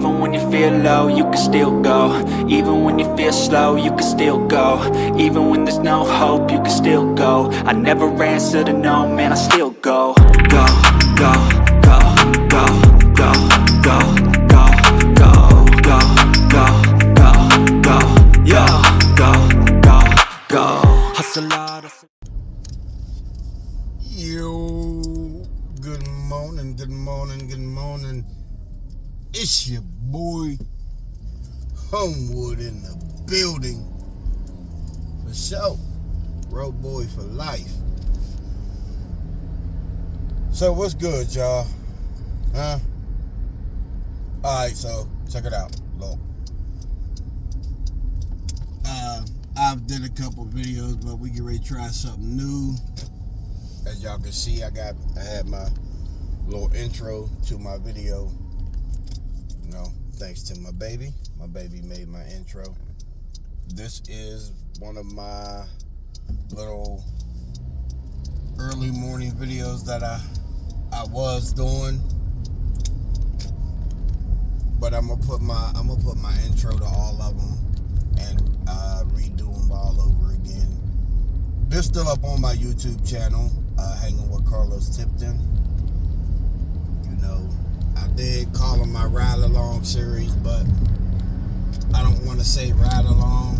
Even when you feel low, you can still go. Even when you feel slow, you can still go. Even when there's no hope, you can still go. I never answer to no, man, I still go. Go, go, go, go, go, go, go, go, go, go, go, go, yo, go, go, go. Hustle hard. Yo, good morning, good morning, good morning. It's your boy, Homewood in the building. For sure, road boy for life. So what's good, y'all? Huh? Alright, so check it out. Look. I've did a couple videos, but we get ready to try something new. As y'all can see, I had my little intro to my video. You know, thanks to my baby. My baby made my intro. This is one of my little early morning videos that I was doing. But I'm gonna put my intro to all of them and redo them all over again. They're still up on my YouTube channel, Hanging with Carlos Tipton. You know, I did call them my Ride Along series, but I don't want to say Ride Along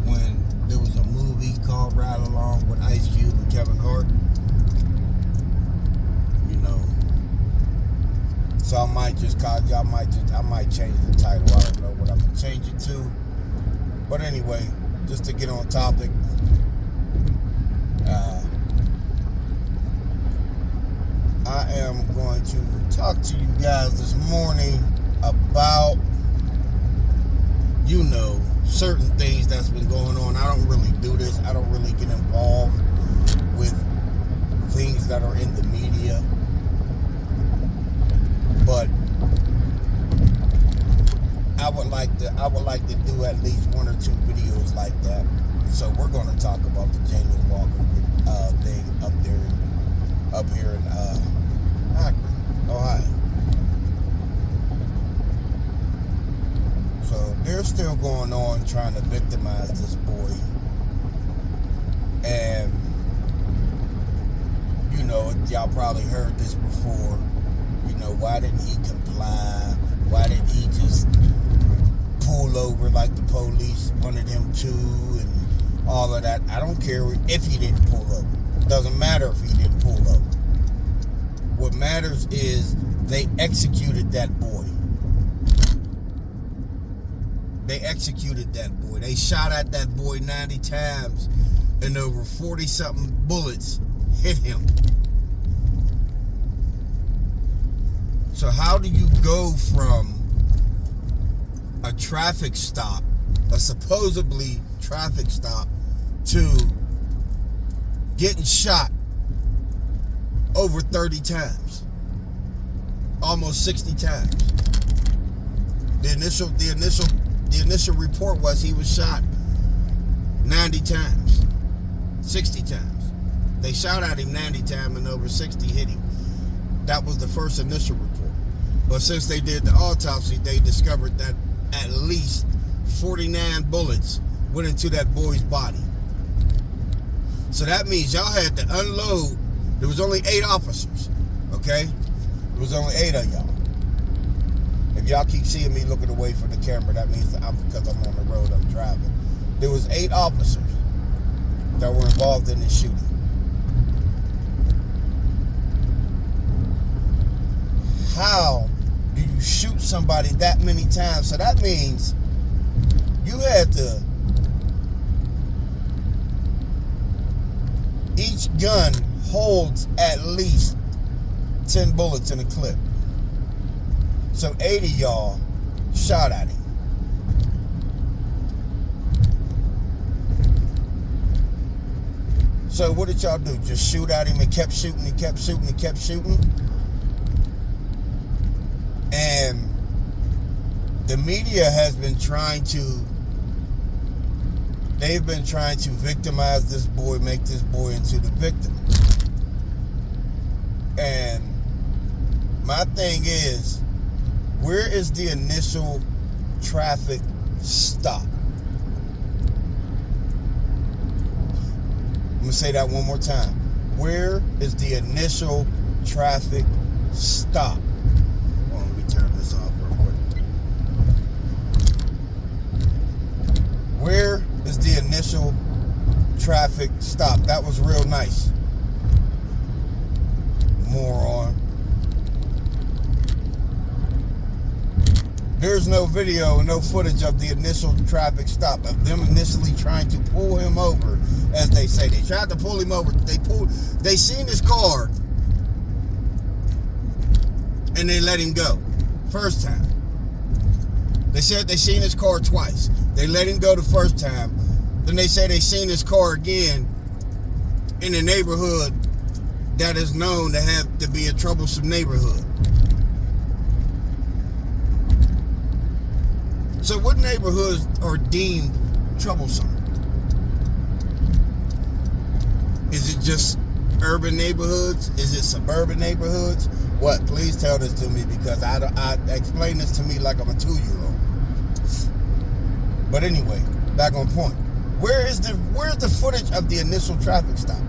when there was a movie called Ride Along with Ice Cube and Kevin Hart. You know, so I might just call you. I might change the title. I don't know what I'm gonna change it to. But anyway, just to get on topic. I am going to talk to you guys this morning about, you know, certain things that's been going on. I don't really do this. I don't really get involved with things that are in the media. But I would like to do at least one or two videos like that. So we're going to talk about the Jayland Walker thing up here in AKRON, Ohio. So they're still going on trying to victimize this boy. And, you know, y'all probably heard this before. You know, why didn't he comply? Why didn't he just pull over like the police wanted him to and all of that? I don't care if he didn't pull over. It doesn't matter if he didn't pull over. What matters is they executed that boy. They executed that boy. They shot at that boy 90 times and over 40-something bullets hit him. So how do you go from a traffic stop, a supposedly traffic stop, to getting shot over 30 times, almost 60 times? The initial report was he was shot 90 times, 60 times. They shot at him 90 times and over 60 hit him. That was the first initial report. But since they did the autopsy, they discovered that at least 49 bullets went into that boy's body. So that means y'all had to unload. There was only 8 officers, okay? There was only 8 of y'all. If y'all keep seeing me looking away from the camera, that means because I'm on the road, I'm driving. There was 8 officers that were involved in this shooting. How do you shoot somebody that many times? So that means you had to, each gun holds at least 10 bullets in a clip. So 80 y'all shot at him. So what did y'all do? Just shoot at him and kept shooting and kept shooting and kept shooting? And the media has been trying to, they've been trying to victimize this boy, make this boy into the victim. And my thing is, Where is the initial traffic stop? I'm going to say that one more time. Where is the initial traffic stop? Hold on, let me turn this off real quick. Where is the initial traffic stop? That was real nice. Moron. There's no video, no footage of the initial traffic stop, of them initially trying to pull him over, as they say. They tried to pull him over. They seen his car, and they let him go. First time. They said they seen his car twice. They let him go the first time. Then they said they seen his car again in a neighborhood that is known to be a troublesome neighborhood. So what neighborhoods are deemed troublesome? Is it just urban neighborhoods? Is it suburban neighborhoods? What? Please tell this to me, because I explain this to me like I'm a 2-year-old. But anyway, back on point. Where's the footage of the initial traffic stop?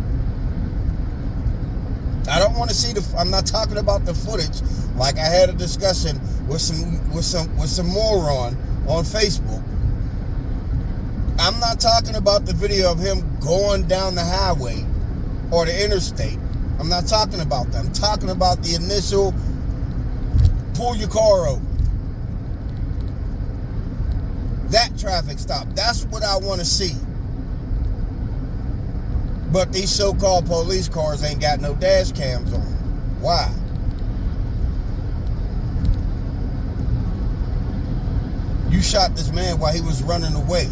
I don't want to see I'm not talking about the footage like I had a discussion with some moron on Facebook. I'm not talking about the video of him going down the highway or the interstate. I'm not talking about that. I'm talking about the initial pull your car over. That traffic stop. That's what I want to see. But these so-called police cars ain't got no dash cams on. Why? You shot this man while he was running away.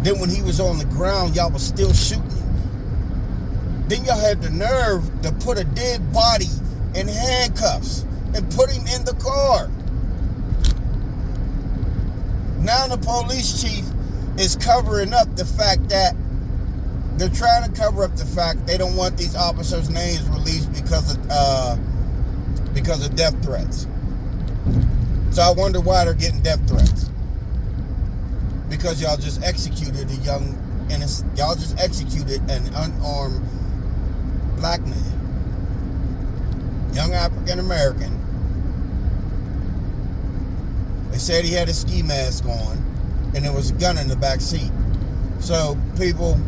Then when he was on the ground, y'all was still shooting him. Then y'all had the nerve to put a dead body in handcuffs and put him in the car. Now the police chief is covering up the fact that they're trying to cover up the fact they don't want these officers' names released because of death threats. So I wonder why they're getting death threats. Because y'all just executed y'all just executed an unarmed black man. Young African American. They said he had a ski mask on and there was a gun in the back seat. So people,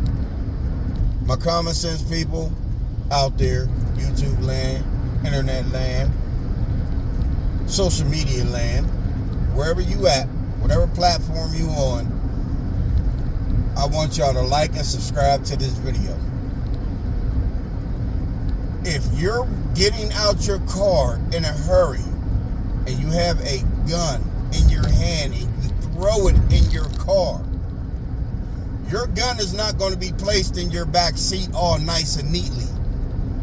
my common sense people out there, YouTube land, internet land, social media land, wherever you at, whatever platform you on, I want y'all to like and subscribe to this video. If you're getting out your car in a hurry and you have a gun in your hand and you throw it in your car, your gun is not going to be placed in your back seat all nice and neatly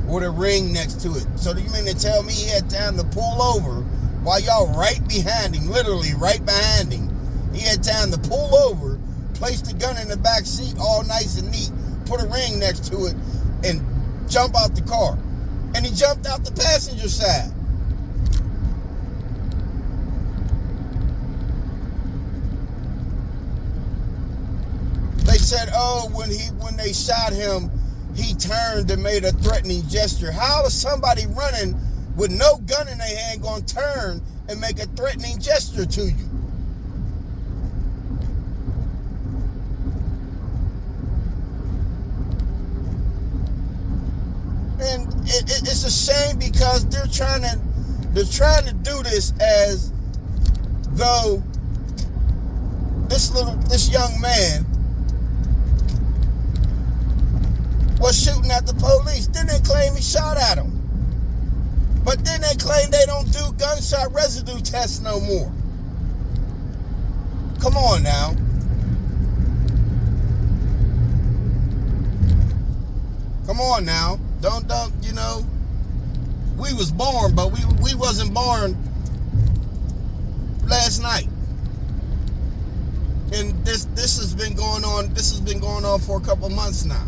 with a ring next to it. So do you mean to tell me he had time to pull over while y'all right behind him, literally right behind him? He had time to pull over, place the gun in the back seat all nice and neat, put a ring next to it, and jump out the car. And he jumped out the passenger side. They said, oh, when they shot him, he turned and made a threatening gesture. How is somebody running with no gun in their hand going to turn and make a threatening gesture to you? And it's a shame because they're trying to do this as though this young man was shooting at the police. Then they claim he shot at him. But then they claim they don't do gunshot residue tests no more. Come on now. Come on now. Don't, you know, we was born, but we wasn't born last night. And this has been going on for a couple months now.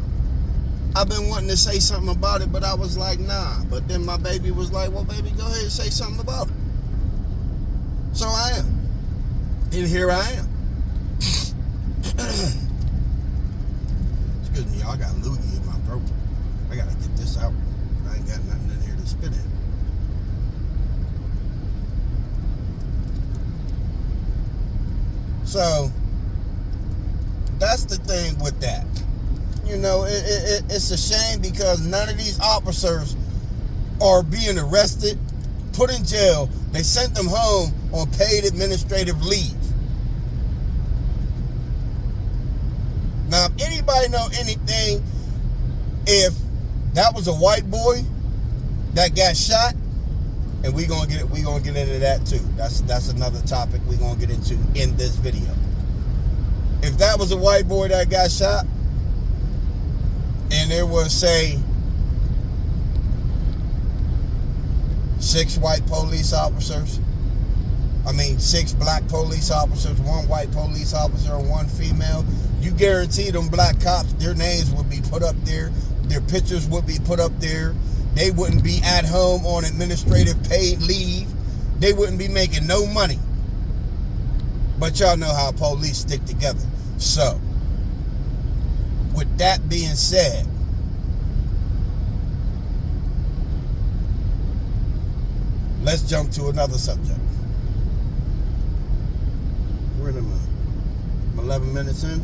I've been wanting to say something about it, but I was like, nah. But then my baby was like, well, baby, go ahead and say something about it. And here I am. Excuse me, y'all. I got loogie in my throat. I gotta get this out. I ain't got nothing in here to spit in. So that's the thing with that. You know, it's a shame because none of these officers are being arrested, put in jail. They sent them home on paid administrative leave. Now, if anybody know anything, if that was a white boy that got shot, and we gonna get into that too. That's another topic we gonna get into in this video. If that was a white boy that got shot, and there was, say, 6 white police officers, 6 black police officers, 1 white police officer, and 1 female, you guarantee them black cops, their names would be put up there, their pictures would be put up there, they wouldn't be at home on administrative paid leave, they wouldn't be making no money. But y'all know how police stick together. So, with that being said, let's jump to another subject. Where am I? I'm 11 minutes in?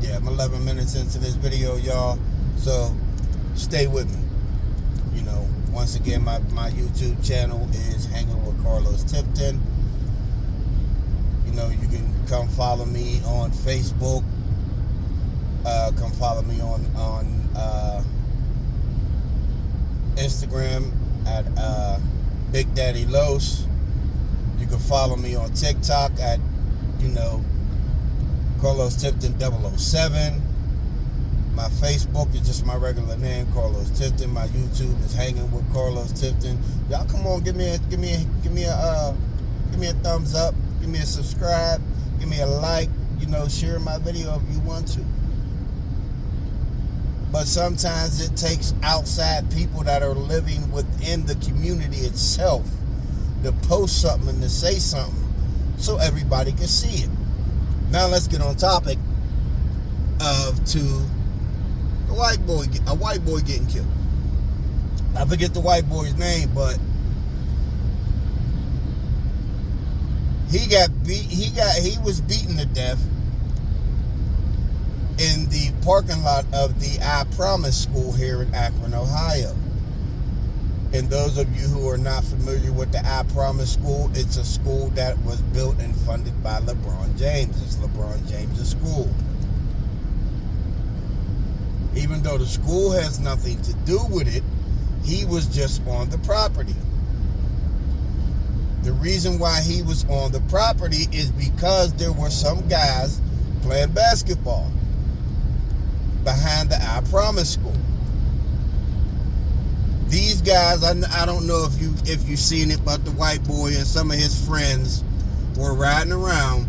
Yeah, I'm 11 minutes into this video, y'all. So, stay with me. You know, once again, my YouTube channel is Hanging with Carlos Tipton. You know, you can come follow me on Facebook. Come follow me on Instagram at Big Daddy Los. You can follow me on TikTok at, Carlos Tipton 007. My Facebook is just my regular name, Carlos Tipton. My YouTube is Hanging with Carlos Tipton. Y'all come on, give me a thumbs up, give me a subscribe, give me a like, share my video if you want to. But sometimes it takes outside people that are living within the community itself to post something and to say something so everybody can see it. Now let's get on topic of a white boy getting killed. I forget the white boy's name, but he was beaten to death in the parking lot of the I Promise school here in Akron, Ohio. And those of you who are not familiar with the I Promise school, it's a school that was built and funded by LeBron James. It's LeBron James' school. Even though the school has nothing to do with it, he was just on the property. The reason why he was on the property is because there were some guys playing basketball behind the I Promise school. These guys, I don't know if you've seen it, but the white boy and some of his friends were riding around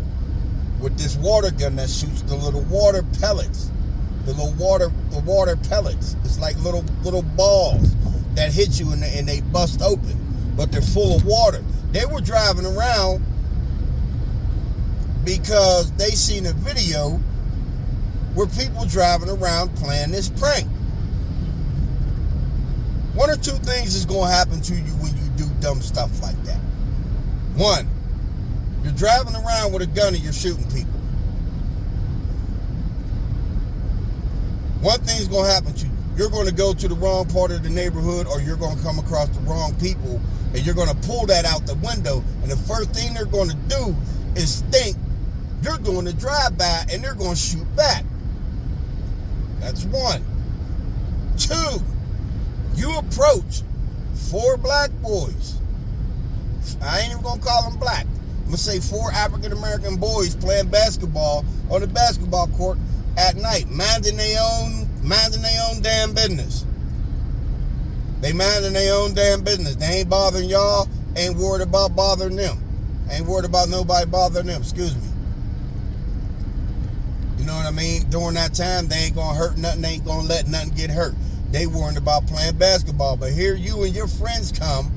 with this water gun that shoots the little water pellets. The water pellets. It's like little balls that hit you and they bust open, but they're full of water. They were driving around because they seen a video where people driving around playing this prank. One or two things is going to happen to you when you do dumb stuff like that. One, you're driving around with a gun and you're shooting people. One thing's going to happen to you. You're going to go to the wrong part of the neighborhood, or you're going to come across the wrong people, and you're going to pull that out the window, and the first thing they're going to do is think you're doing a drive-by, and they're going to shoot back. That's one. Two, you approach 4 black boys. I ain't even going to call them black. I'm going to say 4 African-American boys playing basketball on the basketball court at night, minding their own damn business. They minding their own damn business. They ain't bothering y'all, ain't worried about bothering them. Ain't worried about nobody bothering them, excuse me. You know what I mean? During that time, they ain't gonna hurt nothing, they ain't gonna let nothing get hurt. They worried about playing basketball. But here you and your friends come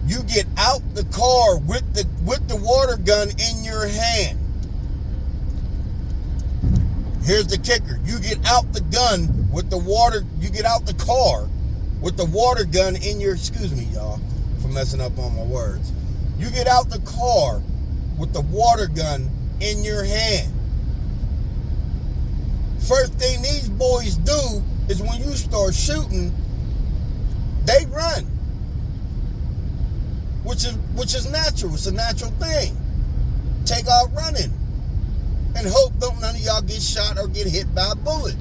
You get out the car with the water gun in your hand. Here's the kicker. You get out the gun with the water, you get out the car with the water gun in your, excuse me, y'all, for messing up on my words. You get out the car with the water gun in your hand. First thing these boys do is when you start shooting, they run. Which is natural. It's a natural thing. Take off running. And hope don't none of y'all get shot or get hit by a bullet.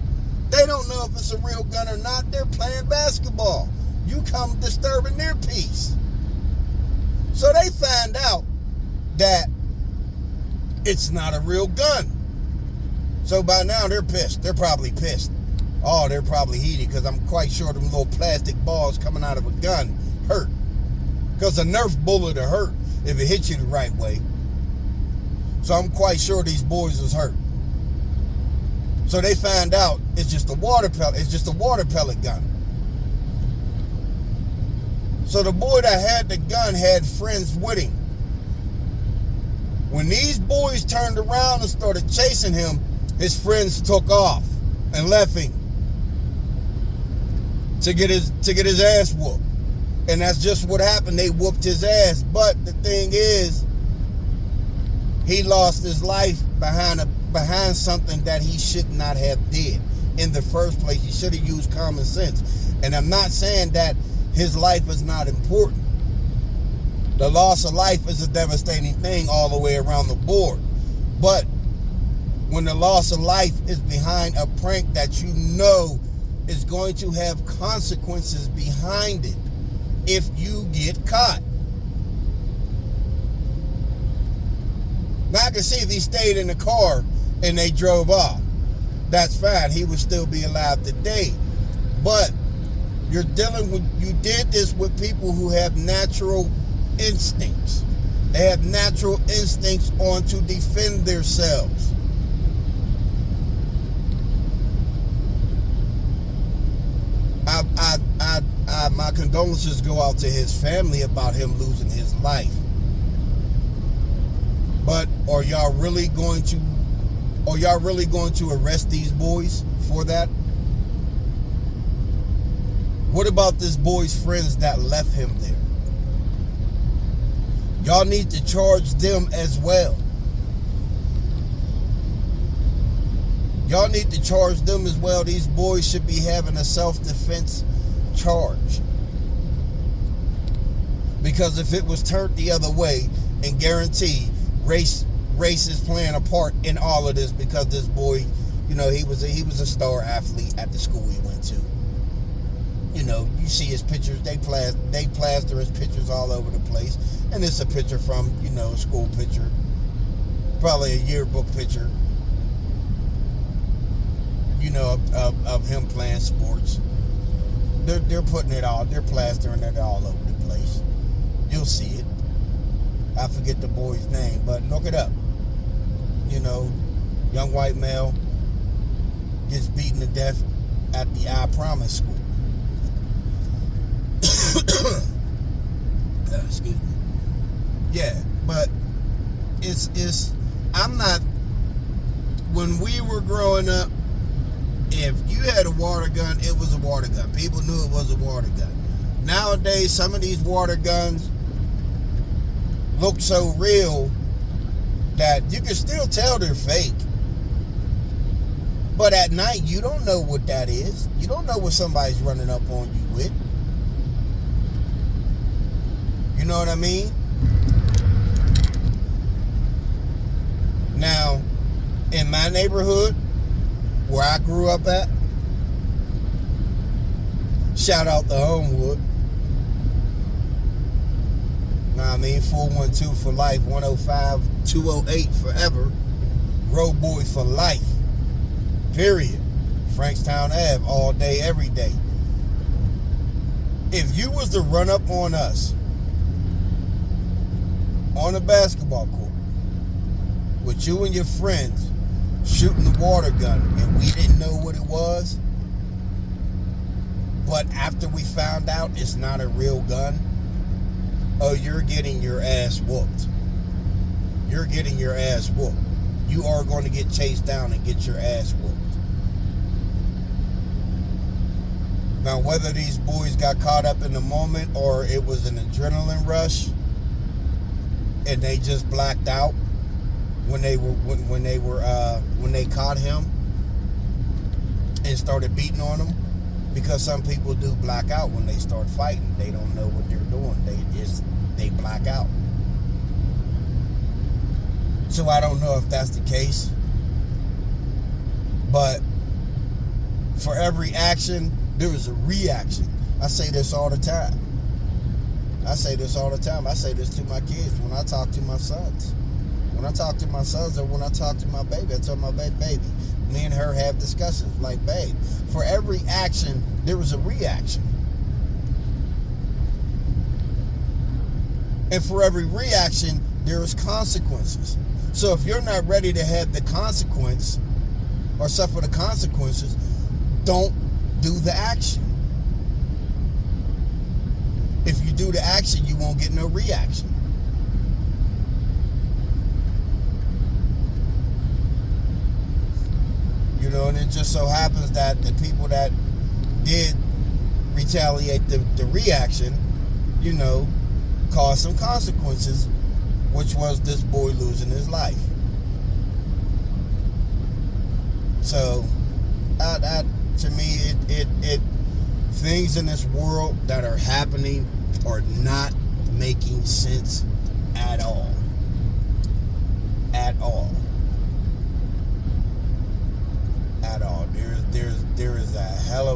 They don't know if it's a real gun or not. They're playing basketball. You come disturbing their peace. So they find out that it's not a real gun. So by now they're pissed. They're probably pissed. Oh, they're probably heated because I'm quite sure them little plastic balls coming out of a gun hurt. Because a Nerf bullet will hurt if it hits you the right way. So I'm quite sure these boys was hurt. So they find out it's just a water pellet. It's just a water pellet gun. So the boy that had the gun had friends with him. When these boys turned around and started chasing him, his friends took off and left him to get his ass whooped. And that's just what happened. They whooped his ass. But the thing is, he lost his life behind something that he should not have did in the first place. He should have used common sense. And I'm not saying that his life is not important. The loss of life is a devastating thing all the way around the board. But when the loss of life is behind a prank that you know is going to have consequences behind it, if you get caught. Now I can see if he stayed in the car and they drove off. That's fine. He would still be alive today. But you did this with people who have natural instincts. They have natural instincts on to defend themselves. My condolences go out to his family about him losing his life. But are y'all really going to arrest these boys for that? What about this boy's friends that left him there? Y'all need to charge them as well. Y'all need to charge them as well. These boys should be having a self-defense charge. Because if it was turned the other way, and guaranteed race is playing a part in all of this, because this boy, you know, he was a star athlete at the school he went to. You know, you see his pictures, they plaster his pictures all over the place. And it's a picture from, you know, a school picture. Probably a yearbook picture. You know, of him playing sports. They're putting it all, they're plastering it all over the place. You'll see it. I forget the boy's name, but look it up. You know, young white male gets beaten to death at the I Promise school. Excuse me. Yeah, but I'm not, when we were growing up, if you had a water gun, it was a water gun. People knew it was a water gun. Nowadays, some of these water guns look so real that you can still tell they're fake. But at night, you don't know what that is. You don't know what somebody's running up on you with. You know what I mean? Now, in my neighborhood, where I grew up at, shout out to Homewood. Know what I mean? 412 for life, 105, 208 forever. Road boy for life. Period. Frankstown Ave, all day, every day. If you was to run up on us on a basketball court with you and your friends shooting the water gun and we didn't know what it was, but after we found out it's not a real gun, oh, you're getting your ass whooped. You're getting your ass whooped. You are going to get chased down and get your ass whooped. Now, whether these boys got caught up in the moment or it was an adrenaline rush and they just blacked out when they caught him and started beating on him, because some people do black out when they start fighting. They don't know what they're doing. They black out. So I don't know if that's the case, but for every action, there is a reaction. I say this all the time. I say this to my kids when I talk to my sons. When I talk to my sons or when I talk to my baby, I tell my baby, me and her have discussions like, babe, for every action, there is a reaction. And for every reaction, there is consequences. So if you're not ready to have the consequence or suffer the consequences, don't do the action. If you do the action, you won't get no reaction. You know, and it just so happens that the people that did retaliate the reaction, you know, caused some consequences, which was this boy losing his life. So, to me, it things in this world that are happening are not making sense at all. At all. At all. There is a hell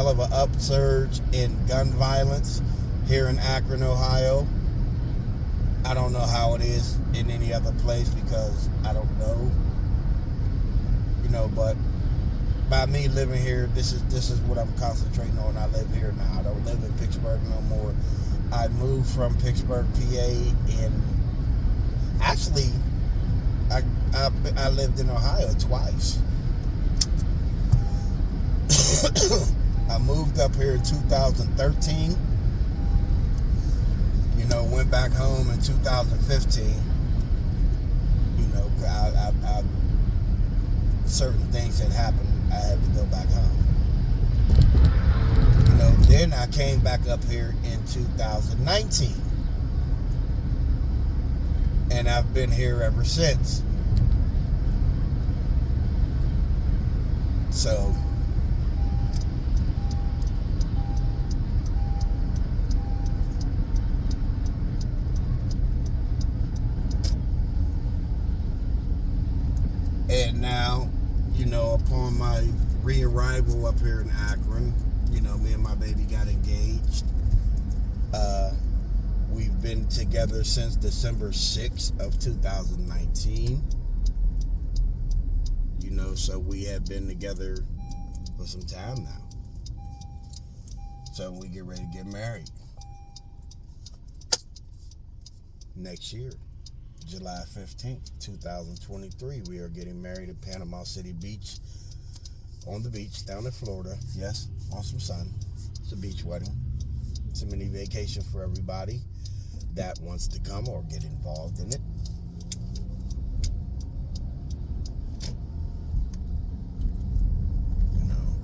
of a upsurge in gun violence here in Akron, Ohio. I don't know how it is in any other place because I don't know. You know, but by me living here, this is what I'm concentrating on. I live here now. I don't live in Pittsburgh no more. I moved from Pittsburgh, PA, and actually, I lived in Ohio twice. I moved up here in 2013. You know, went back home in 2015. You know, I certain things had happened. I had to go back home. You know, then I came back up here in 2019. And I've been here ever since. So, and now, you know, upon my re-arrival up here in Akron, you know, me and my baby got engaged. We've been together since December 6th of 2019. You know, so we have been together for some time now. So we get ready to get married next year. July 15th, 2023, we are getting married at Panama City Beach, on the beach down in Florida. Yes, on some sun. It's a beach wedding. It's a mini vacation for everybody that wants to come or get involved in it. You know,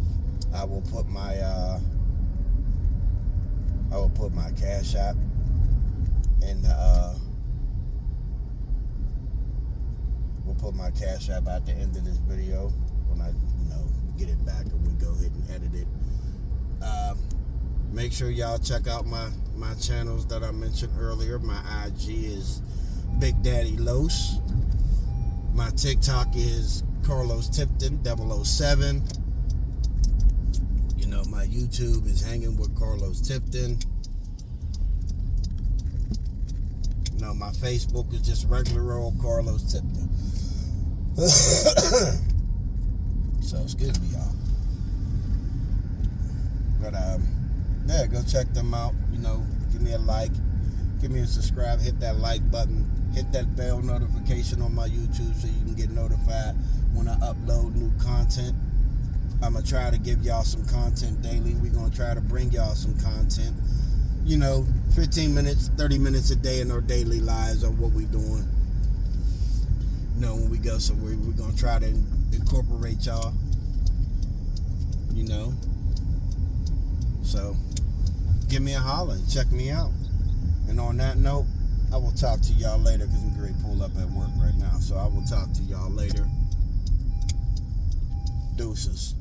I will put my Cash App in the we'll put my Cash App at the end of this video when I, you know, get it back and we go ahead and edit it. Make sure y'all check out my channels that I mentioned earlier. My IG is Big Daddy Los. My TikTok is Carlos Tipton 007. You know, my YouTube is Hanging with Carlos Tipton. You know, my Facebook is just regular old Carlos Tipton. So excuse me, y'all. But yeah, go check them out. You know, give me a like, give me a subscribe, hit that like button, hit that bell notification on my YouTube so you can get notified when I upload new content. I'm gonna try to give y'all some content daily. We're gonna try to bring y'all some content. You know, 15 minutes, 30 minutes a day in our daily lives of what we're doing. You know, when we go somewhere, we're going to try to incorporate y'all. You know. So, give me a holler and check me out. And on that note, I will talk to y'all later because I'm going to pull up at work right now. So, I will talk to y'all later. Deuces.